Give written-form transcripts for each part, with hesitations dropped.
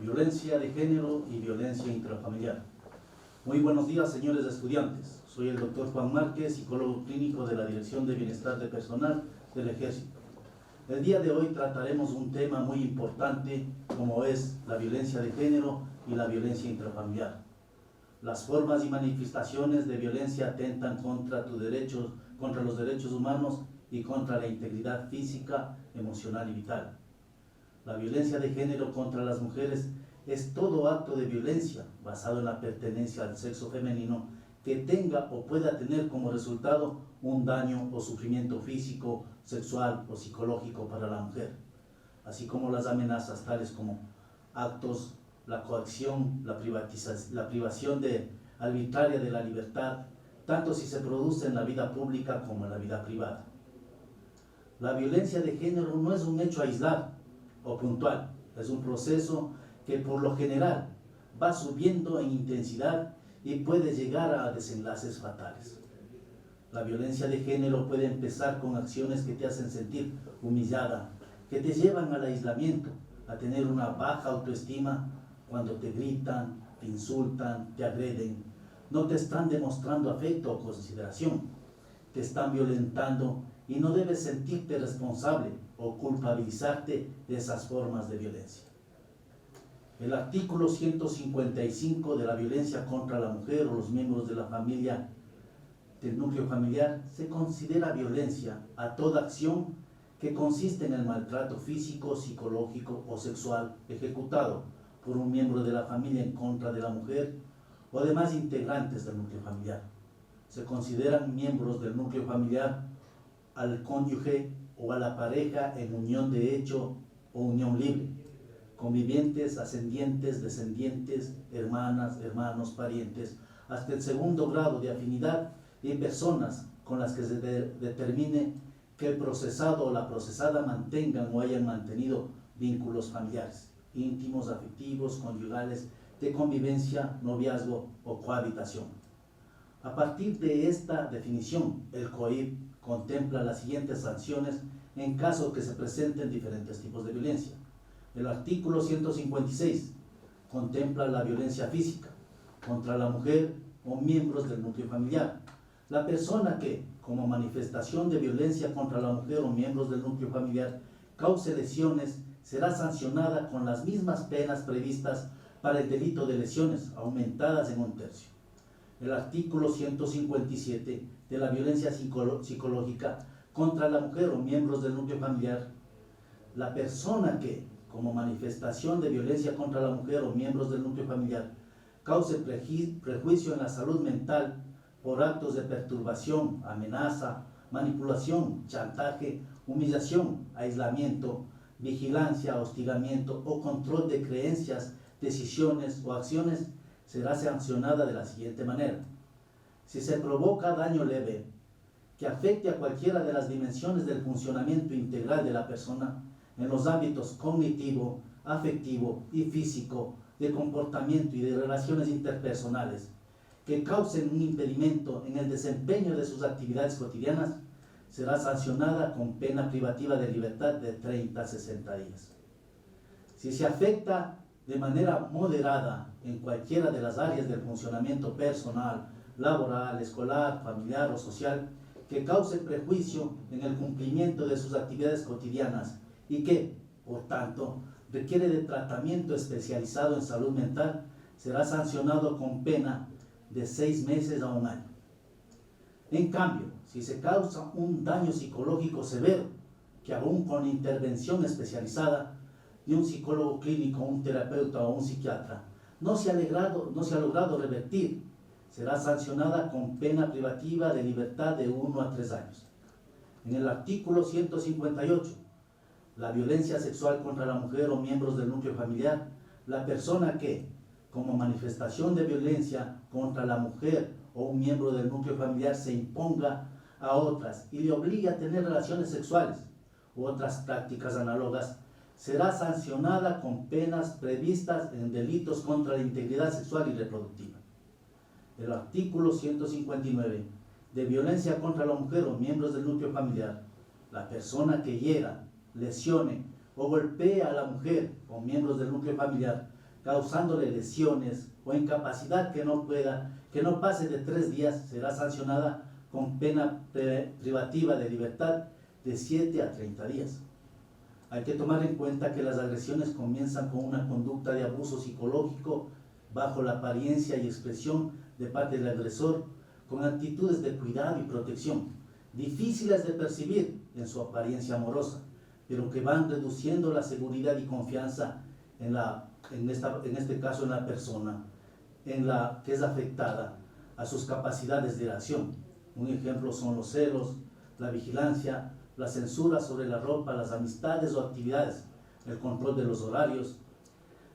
violencia de género y violencia intrafamiliar. Muy buenos días, señores estudiantes. Soy el doctor Juan Márquez, psicólogo clínico de la Dirección de Bienestar de Personal del Ejército. El día de hoy trataremos un tema muy importante como es la violencia de género y la violencia intrafamiliar. Las formas y manifestaciones de violencia atentan contra los derechos humanos y contra la integridad física, emocional y vital. La violencia de género contra las mujeres es todo acto de violencia basado en la pertenencia al sexo femenino que tenga o pueda tener como resultado un daño o sufrimiento físico, sexual o psicológico para la mujer, así como las amenazas tales como actos, la coacción, la privación arbitraria de la libertad, tanto si se produce en la vida pública como en la vida privada. La violencia de género no es un hecho aislado o puntual, es un proceso que por lo general va subiendo en intensidad y puede llegar a desenlaces fatales. La violencia de género puede empezar con acciones que te hacen sentir humillada, que te llevan al aislamiento, a tener una baja autoestima cuando te gritan, te insultan, te agreden, no te están demostrando afecto o consideración, te están violentando y no debes sentirte responsable o culpabilizarte de esas formas de violencia. El artículo 155 de la violencia contra la mujer o los miembros de la familia, del núcleo familiar, se considera violencia a toda acción que consiste en el maltrato físico, psicológico o sexual ejecutado por un miembro de la familia en contra de la mujer o demás integrantes del núcleo familiar. Se consideran miembros del núcleo familiar al cónyuge o a la pareja en unión de hecho o unión libre, convivientes, ascendientes, descendientes, hermanas, hermanos, parientes, hasta el segundo grado de afinidad y personas con las que se determine que el procesado o la procesada mantengan o hayan mantenido vínculos familiares, íntimos, afectivos, conyugales, de convivencia, noviazgo o cohabitación. A partir de esta definición, el COIP contempla las siguientes sanciones en caso que se presenten diferentes tipos de violencia. El artículo 156 contempla la violencia física contra la mujer o miembros del núcleo familiar. La persona que, como manifestación de violencia contra la mujer o miembros del núcleo familiar, cause lesiones, será sancionada con las mismas penas previstas para el delito de lesiones, aumentadas en 1/3. El artículo 157 de la violencia psicológica contra la mujer o miembros del núcleo familiar. La persona que, como manifestación de violencia contra la mujer o miembros del núcleo familiar, cause prejuicio en la salud mental por actos de perturbación, amenaza, manipulación, chantaje, humillación, aislamiento, vigilancia, hostigamiento o control de creencias, decisiones o acciones, será sancionada de la siguiente manera. Si se provoca daño leve que afecte a cualquiera de las dimensiones del funcionamiento integral de la persona en los ámbitos cognitivo, afectivo y físico, de comportamiento y de relaciones interpersonales, que causen un impedimento en el desempeño de sus actividades cotidianas, será sancionada con pena privativa de libertad de 30 a 60 días. Si se afecta de manera moderada en cualquiera de las áreas del funcionamiento personal, laboral, escolar, familiar o social, que cause prejuicio en el cumplimiento de sus actividades cotidianas y que, por tanto, requiere de tratamiento especializado en salud mental, será sancionado con pena de 6 meses a 1 año. En cambio, si se causa un daño psicológico severo, que aún con intervención especializada de un psicólogo clínico, un terapeuta o un psiquiatra, no se ha logrado revertir, será sancionada con pena privativa de libertad de 1 a 3 años. En el artículo 158, la violencia sexual contra la mujer o miembros del núcleo familiar, la persona que, como manifestación de violencia contra la mujer o un miembro del núcleo familiar, se imponga a otras y le obligue a tener relaciones sexuales u otras prácticas análogas, será sancionada con penas previstas en delitos contra la integridad sexual y reproductiva. El artículo 159 de violencia contra la mujer o miembros del núcleo familiar, la persona que hiera, lesione o golpee a la mujer o miembros del núcleo familiar causándole lesiones o incapacidad que no pase de 3 días, será sancionada con pena privativa de libertad de 7 a 30 días. Hay que tomar en cuenta que las agresiones comienzan con una conducta de abuso psicológico bajo la apariencia y expresión de parte del agresor, con actitudes de cuidado y protección, difíciles de percibir en su apariencia amorosa, pero que van reduciendo la seguridad y confianza en este caso en la persona que es afectada a sus capacidades de acción. Un ejemplo son los celos, la vigilancia, la censura sobre la ropa, las amistades o actividades, el control de los horarios,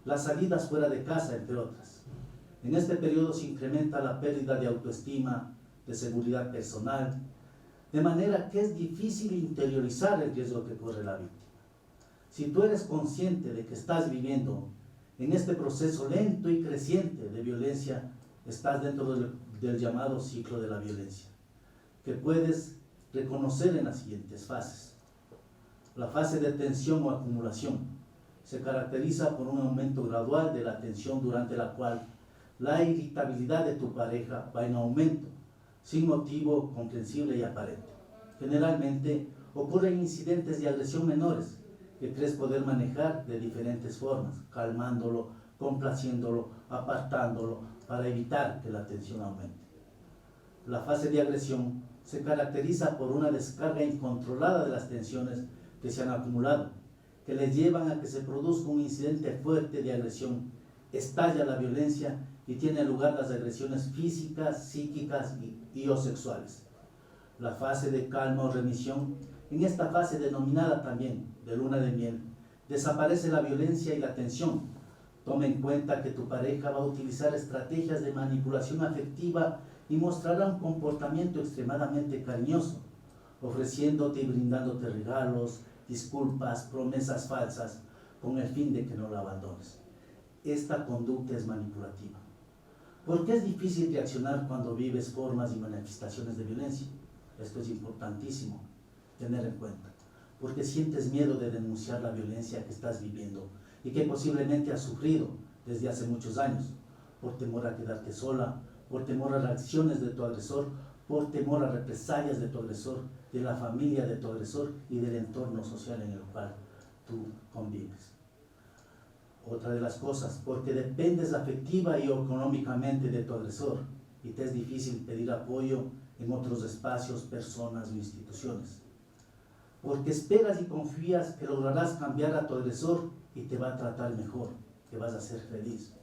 las salidas fuera de casa, entre otras. En este periodo se incrementa la pérdida de autoestima, de seguridad personal, de manera que es difícil interiorizar el riesgo que corre la víctima. Si tú eres consciente de que estás viviendo en este proceso lento y creciente de violencia, estás dentro del llamado ciclo de la violencia, que puedes reconocer en las siguientes fases. La fase de tensión o acumulación se caracteriza por un aumento gradual de la tensión, durante la cual la irritabilidad de tu pareja va en aumento, sin motivo comprensible y aparente. Generalmente ocurren incidentes de agresión menores que crees poder manejar de diferentes formas, calmándolo, complaciéndolo, apartándolo, para evitar que la tensión aumente. La fase de agresión se caracteriza por una descarga incontrolada de las tensiones que se han acumulado, que les llevan a que se produzca un incidente fuerte de agresión, estalla la violencia y tienen lugar las agresiones físicas, psíquicas y o sexuales. La fase de calma o remisión, en esta fase denominada también de luna de miel, desaparece la violencia y la tensión. Toma en cuenta que tu pareja va a utilizar estrategias de manipulación afectiva y mostrará un comportamiento extremadamente cariñoso, ofreciéndote y brindándote regalos, disculpas, promesas falsas, con el fin de que no la abandones. Esta conducta es manipulativa. ¿Por qué es difícil reaccionar cuando vives formas y manifestaciones de violencia? Esto es importantísimo tener en cuenta, porque sientes miedo de denunciar la violencia que estás viviendo y que posiblemente has sufrido desde hace muchos años, por temor a quedarte sola, por temor a reacciones de tu agresor, por temor a represalias de tu agresor, de la familia de tu agresor y del entorno social en el cual tú convives. Otra de las cosas, porque dependes afectiva y económicamente de tu agresor y te es difícil pedir apoyo en otros espacios, personas o instituciones. Porque esperas y confías que lograrás cambiar a tu agresor y te va a tratar mejor, que vas a ser feliz.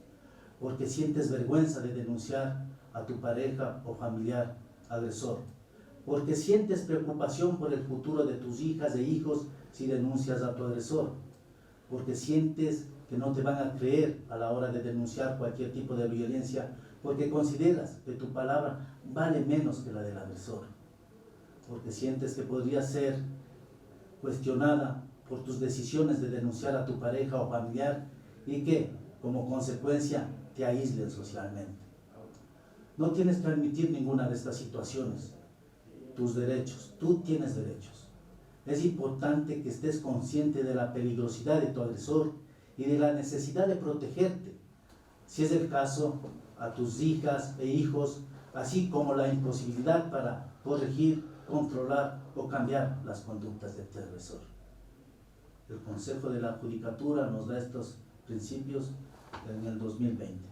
Porque sientes vergüenza de denunciar a tu pareja o familiar agresor. Porque sientes preocupación por el futuro de tus hijas e hijos si denuncias a tu agresor. Porque sientes que no te van a creer a la hora de denunciar cualquier tipo de violencia, porque consideras que tu palabra vale menos que la del agresor. Porque sientes que podría ser cuestionada por tus decisiones de denunciar a tu pareja o familiar y que, como consecuencia, te aíslen socialmente. No tienes que admitir ninguna de estas situaciones. Tus derechos, tú tienes derechos. Es importante que estés consciente de la peligrosidad de tu agresor y de la necesidad de protegerte, si es el caso, a tus hijas e hijos, así como la imposibilidad para corregir, controlar o cambiar las conductas de tu agresor. El Consejo de la Judicatura nos da estos principios en el 2020.